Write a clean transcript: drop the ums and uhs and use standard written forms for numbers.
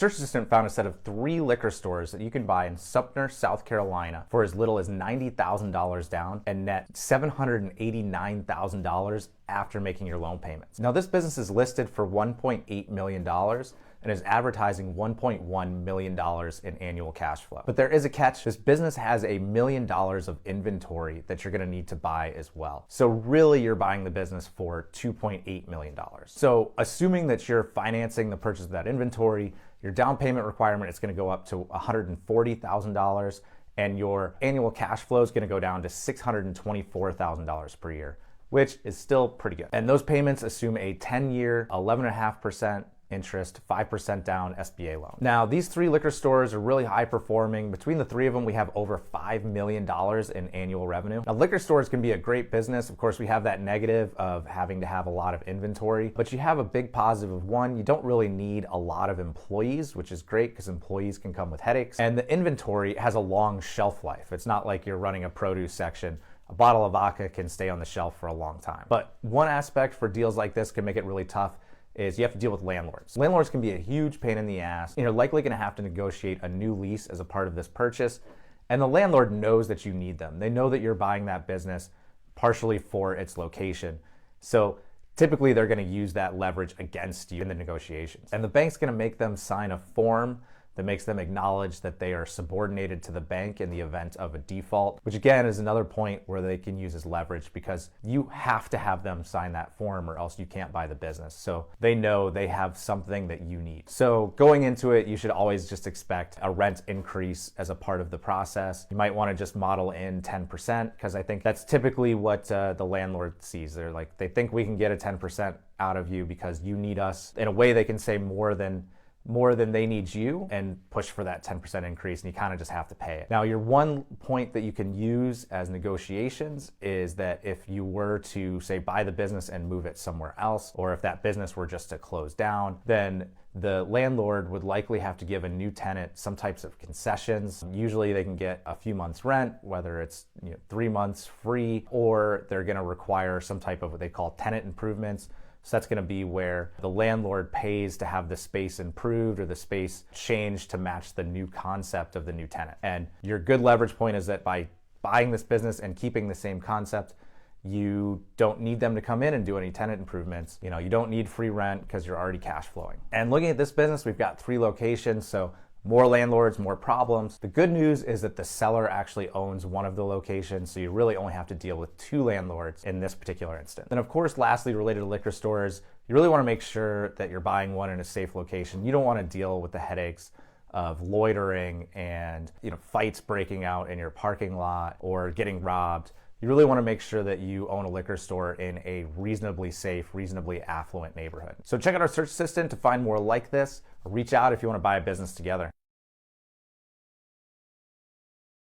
Search Assistant found a set of 3 liquor stores that you can buy in Sumter, South Carolina for as little as $90,000 down and net $789,000 after making your loan payments. Now, this business is listed for $1.8 million and is advertising $1.1 million in annual cash flow. But there is a catch. This business has $1 million of inventory that you're gonna need to buy as well. So really, you're buying the business for $2.8 million. So assuming that you're financing the purchase of that inventory, your down payment requirement is gonna go up to $140,000, and your annual cash flow is gonna go down to $624,000 per year, which is still pretty good. And those payments assume a 10-year, 11.5% interest, 5% down SBA loan. Now, these 3 liquor stores are really high performing. Between the 3 of them, we have over $5 million in annual revenue. Now, liquor stores can be a great business. Of course, we have that negative of having to have a lot of inventory, but you have a big positive of, one, you don't really need a lot of employees, which is great because employees can come with headaches. And the inventory has a long shelf life. It's not like you're running a produce section. A bottle of vodka can stay on the shelf for a long time. But one aspect for deals like this can make it really tough is you have to deal with landlords. Landlords can be a huge pain in the ass. You're likely gonna have to negotiate a new lease as a part of this purchase. And the landlord knows that you need them. They know that you're buying that business partially for its location. So typically they're gonna use that leverage against you in the negotiations. And the bank's gonna make them sign a form that makes them acknowledge that they are subordinated to the bank in the event of a default, which again is another point where they can use as leverage because you have to have them sign that form or else you can't buy the business. So they know they have something that you need. So going into it, you should always just expect a rent increase as a part of the process. You might want to just model in 10% because I think that's typically what the landlord sees. They think we can get a 10% out of you because you need us. In a way, they can say more than they need you and push for that 10% increase, and you kind of just have to pay it. Now, your one point that you can use as negotiations is that if you were to, say, buy the business and move it somewhere else, or if that business were just to close down, then the landlord would likely have to give a new tenant some types of concessions. Usually they can get a few months rent, whether it's 3 months free, or they're gonna require some type of what they call tenant improvements. So that's gonna be where the landlord pays to have the space improved or the space changed to match the new concept of the new tenant. And your good leverage point is that by buying this business and keeping the same concept, you don't need them to come in and do any tenant improvements. You don't need free rent because you're already cash flowing. And looking at this business, we've got 3 locations, so more landlords, more problems. The good news is that the seller actually owns one of the locations, so you really only have to deal with 2 landlords in this particular instance. And of course, lastly, related to liquor stores, you really want to make sure that you're buying one in a safe location. You don't want to deal with the headaches of loitering and fights breaking out in your parking lot or getting robbed. You really want to make sure that you own a liquor store in a reasonably safe, reasonably affluent neighborhood. So check out our search assistant to find more like this, or reach out if you want to buy a business together.